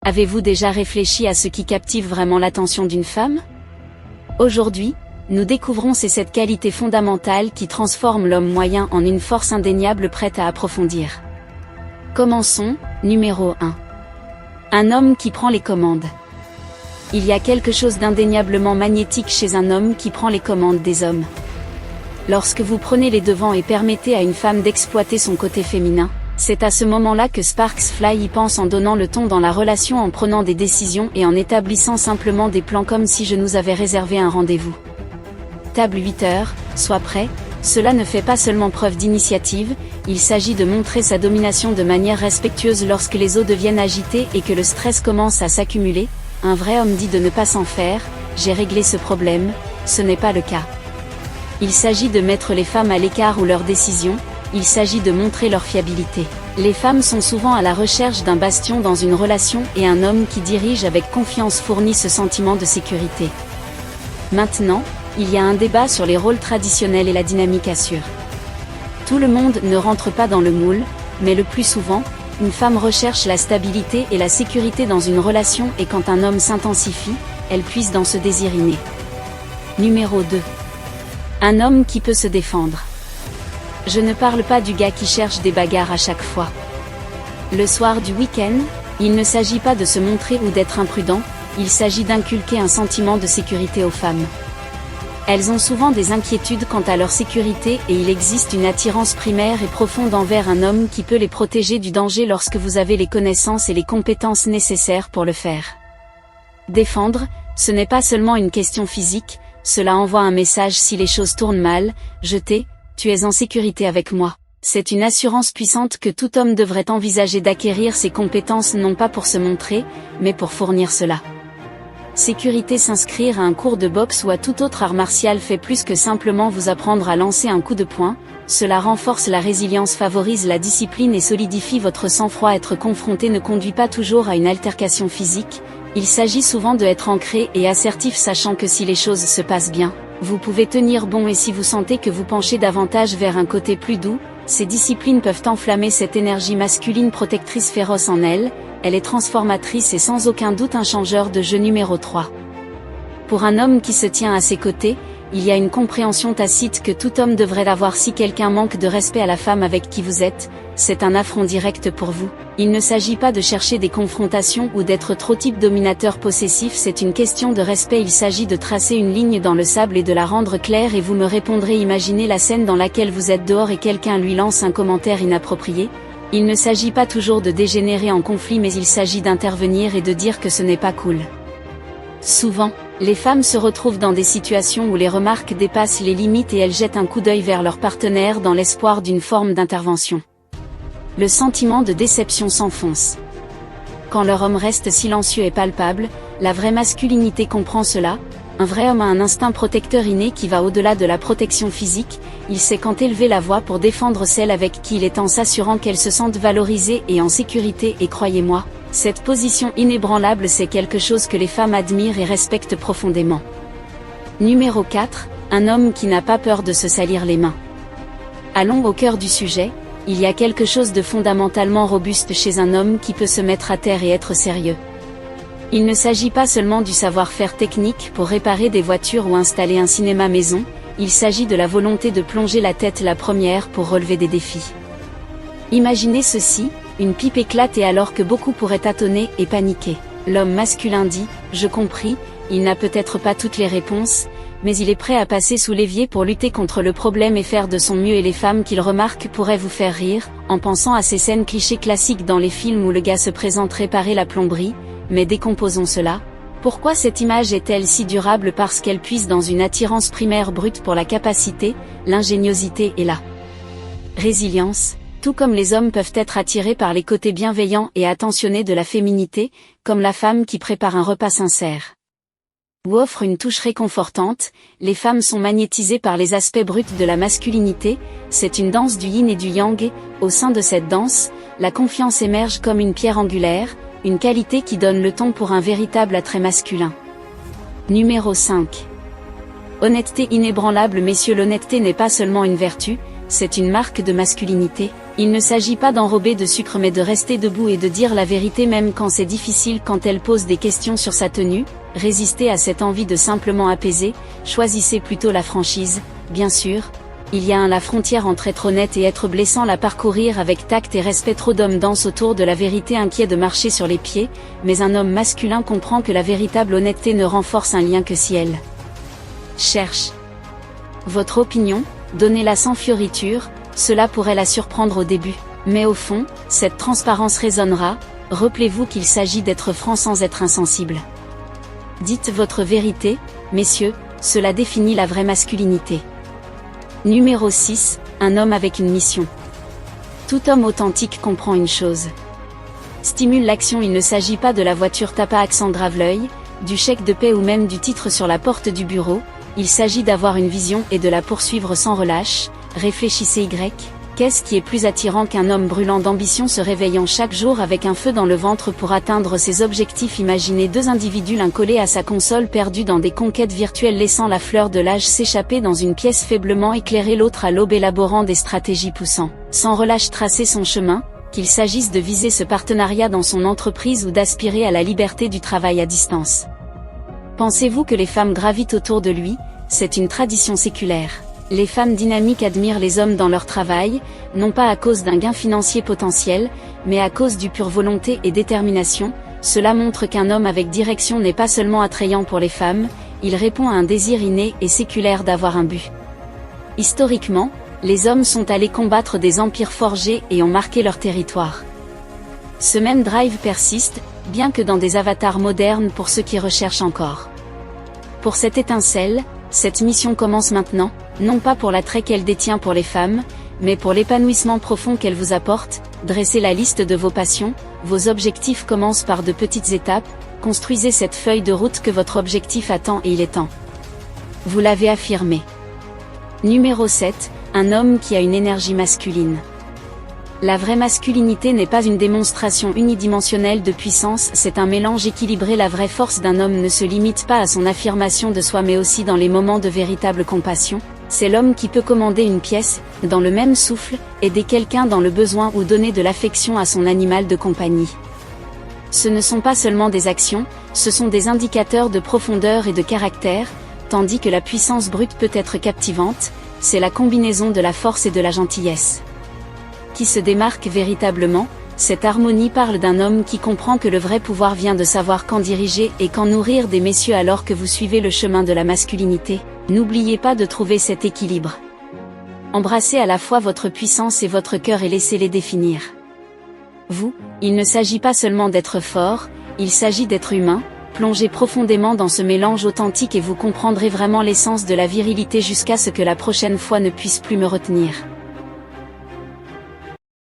Avez-vous déjà réfléchi à ce qui captive vraiment l'attention d'une femme? Aujourd'hui, nous découvrons cette qualité fondamentale qui transforme l'homme moyen en une force indéniable prête à approfondir. Commençons, numéro 1. Un homme qui prend les commandes. Il y a quelque chose d'indéniablement magnétique chez un homme qui prend les commandes des hommes. Lorsque vous prenez les devants et permettez à une femme d'exploiter son côté féminin, c'est à ce moment-là que Sparks Fly y pense en donnant le ton dans la relation, en prenant des décisions et en établissant simplement des plans comme si je nous avais réservé un rendez-vous. Table 8 heures, sois prêt. Cela ne fait pas seulement preuve d'initiative, il s'agit de montrer sa domination de manière respectueuse lorsque les eaux deviennent agitées et que le stress commence à s'accumuler. Un vrai homme dit de ne pas s'en faire, j'ai réglé ce problème, ce n'est pas le cas. Il s'agit de mettre les femmes à l'écart ou leurs décisions, il s'agit de montrer leur fiabilité. Les femmes sont souvent à la recherche d'un bastion dans une relation et un homme qui dirige avec confiance fournit ce sentiment de sécurité. Maintenant, il y a un débat sur les rôles traditionnels et la dynamique assure. Tout le monde ne rentre pas dans le moule, mais le plus souvent, une femme recherche la stabilité et la sécurité dans une relation et quand un homme s'intensifie, elle puise dans ce désir inné. Numéro 2. Un homme qui peut se défendre. Je ne parle pas du gars qui cherche des bagarres à chaque fois. Le soir du week-end, il ne s'agit pas de se montrer ou d'être imprudent, il s'agit d'inculquer un sentiment de sécurité aux femmes. Elles ont souvent des inquiétudes quant à leur sécurité et il existe une attirance primaire et profonde envers un homme qui peut les protéger du danger lorsque vous avez les connaissances et les compétences nécessaires pour le faire. Défendre, ce n'est pas seulement une question physique, cela envoie un message si les choses tournent mal, tu es en sécurité avec moi. C'est une assurance puissante que tout homme devrait envisager d'acquérir ces compétences non pas pour se montrer, mais pour fournir cela. Sécurité. S'inscrire à un cours de boxe ou à tout autre art martial fait plus que simplement vous apprendre à lancer un coup de poing, cela renforce la résilience, favorise la discipline et solidifie votre sang-froid. Être confronté ne conduit pas toujours à une altercation physique, il s'agit souvent de être ancré et assertif, sachant que si les choses se passent bien, vous pouvez tenir bon et si vous sentez que vous penchez davantage vers un côté plus doux, ces disciplines peuvent enflammer cette énergie masculine protectrice féroce en elle est transformatrice et sans aucun doute un changeur de jeu. Numéro 3. Pour un homme qui se tient à ses côtés, il y a une compréhension tacite que tout homme devrait avoir. Si quelqu'un manque de respect à la femme avec qui vous êtes, c'est un affront direct pour vous. Il ne s'agit pas de chercher des confrontations ou d'être trop type dominateur possessif, c'est une question de respect. Il s'agit de tracer une ligne dans le sable et de la rendre claire et vous me répondrez. Imaginez la scène dans laquelle vous êtes dehors et quelqu'un lui lance un commentaire inapproprié. Il ne s'agit pas toujours de dégénérer en conflit mais il s'agit d'intervenir et de dire que ce n'est pas cool. Souvent, les femmes se retrouvent dans des situations où les remarques dépassent les limites et elles jettent un coup d'œil vers leur partenaire dans l'espoir d'une forme d'intervention. Le sentiment de déception s'enfonce. Quand leur homme reste silencieux et palpable, la vraie masculinité comprend cela. Un vrai homme a un instinct protecteur inné qui va au-delà de la protection physique, il sait quand élever la voix pour défendre celle avec qui il est en s'assurant qu'elle se sente valorisée et en sécurité et croyez-moi, cette position inébranlable c'est quelque chose que les femmes admirent et respectent profondément. Numéro 4, un homme qui n'a pas peur de se salir les mains. Allons au cœur du sujet, il y a quelque chose de fondamentalement robuste chez un homme qui peut se mettre à terre et être sérieux. Il ne s'agit pas seulement du savoir-faire technique pour réparer des voitures ou installer un cinéma maison, il s'agit de la volonté de plonger la tête la première pour relever des défis. Imaginez ceci, une pipe éclate et alors que beaucoup pourraient tâtonner et paniquer, l'homme masculin dit, je compris, il n'a peut-être pas toutes les réponses, mais il est prêt à passer sous l'évier pour lutter contre le problème et faire de son mieux et les femmes qu'il remarque pourraient vous faire rire, en pensant à ces scènes clichés classiques dans les films où le gars se présente réparer la plomberie, mais décomposons cela. Pourquoi cette image est-elle si durable? Parce qu'elle puise dans une attirance primaire brute pour la capacité, l'ingéniosité et la résilience, tout comme les hommes peuvent être attirés par les côtés bienveillants et attentionnés de la féminité, comme la femme qui prépare un repas sincère ou offre une touche réconfortante, les femmes sont magnétisées par les aspects bruts de la masculinité, c'est une danse du yin et du yang, et, au sein de cette danse, la confiance émerge comme une pierre angulaire, une qualité qui donne le ton pour un véritable attrait masculin. Numéro 5. Honnêteté inébranlable. Messieurs, l'honnêteté n'est pas seulement une vertu, c'est une marque de masculinité. Il ne s'agit pas d'enrober de sucre mais de rester debout et de dire la vérité même quand c'est difficile, quand elle pose des questions sur sa tenue. Résistez à cette envie de simplement apaiser, choisissez plutôt la franchise, bien sûr. Il y a la frontière entre être honnête et être blessant, la parcourir avec tact et respect. Trop d'hommes dansent autour de la vérité, inquiets de marcher sur les pieds, mais un homme masculin comprend que la véritable honnêteté ne renforce un lien que si elle cherche votre opinion, donnez-la sans fioriture. Cela pourrait la surprendre au début, mais au fond, cette transparence résonnera. Rappelez-vous qu'il s'agit d'être franc sans être insensible. Dites votre vérité, messieurs, cela définit la vraie masculinité. Numéro 6, un homme avec une mission. Tout homme authentique comprend une chose. Stimule l'action. Il ne s'agit pas de la voiture tape à accent grave l'œil, du chèque de paie ou même du titre sur la porte du bureau. Il s'agit d'avoir une vision et de la poursuivre sans relâche. Réfléchissez qu'est-ce qui est plus attirant qu'un homme brûlant d'ambition se réveillant chaque jour avec un feu dans le ventre pour atteindre ses objectifs? Imaginez deux individus, l'un collé à sa console perdu dans des conquêtes virtuelles laissant la fleur de l'âge s'échapper dans une pièce faiblement éclairée, l'autre à l'aube élaborant des stratégies poussant sans relâche tracer son chemin, qu'il s'agisse de viser ce partenariat dans son entreprise ou d'aspirer à la liberté du travail à distance. Pensez-vous que les femmes gravitent autour de lui? C'est une tradition séculaire. Les femmes dynamiques admirent les hommes dans leur travail, non pas à cause d'un gain financier potentiel, mais à cause du pure volonté et détermination. Cela montre qu'un homme avec direction n'est pas seulement attrayant pour les femmes, il répond à un désir inné et séculaire d'avoir un but. Historiquement, les hommes sont allés combattre des empires forgés et ont marqué leur territoire. Ce même drive persiste, bien que dans des avatars modernes pour ceux qui recherchent encore. Pour cette étincelle, cette mission commence maintenant, non pas pour l'attrait qu'elle détient pour les femmes, mais pour l'épanouissement profond qu'elle vous apporte. Dressez la liste de vos passions, vos objectifs commencent par de petites étapes, construisez cette feuille de route que votre objectif attend et il est temps. Vous l'avez affirmé. Numéro 7, un homme qui a une énergie masculine. La vraie masculinité n'est pas une démonstration unidimensionnelle de puissance, c'est un mélange équilibré. La vraie force d'un homme ne se limite pas à son affirmation de soi mais aussi dans les moments de véritable compassion. C'est l'homme qui peut commander une pièce, dans le même souffle, aider quelqu'un dans le besoin ou donner de l'affection à son animal de compagnie. Ce ne sont pas seulement des actions, ce sont des indicateurs de profondeur et de caractère, tandis que la puissance brute peut être captivante, c'est la combinaison de la force et de la gentillesse qui se démarque véritablement. Cette harmonie parle d'un homme qui comprend que le vrai pouvoir vient de savoir quand diriger et quand nourrir des messieurs. Alors que vous suivez le chemin de la masculinité, n'oubliez pas de trouver cet équilibre. Embrassez à la fois votre puissance et votre cœur et laissez-les définir vous. Il ne s'agit pas seulement d'être fort, il s'agit d'être humain. Plongez profondément dans ce mélange authentique et vous comprendrez vraiment l'essence de la virilité jusqu'à ce que la prochaine fois ne puisse plus me retenir.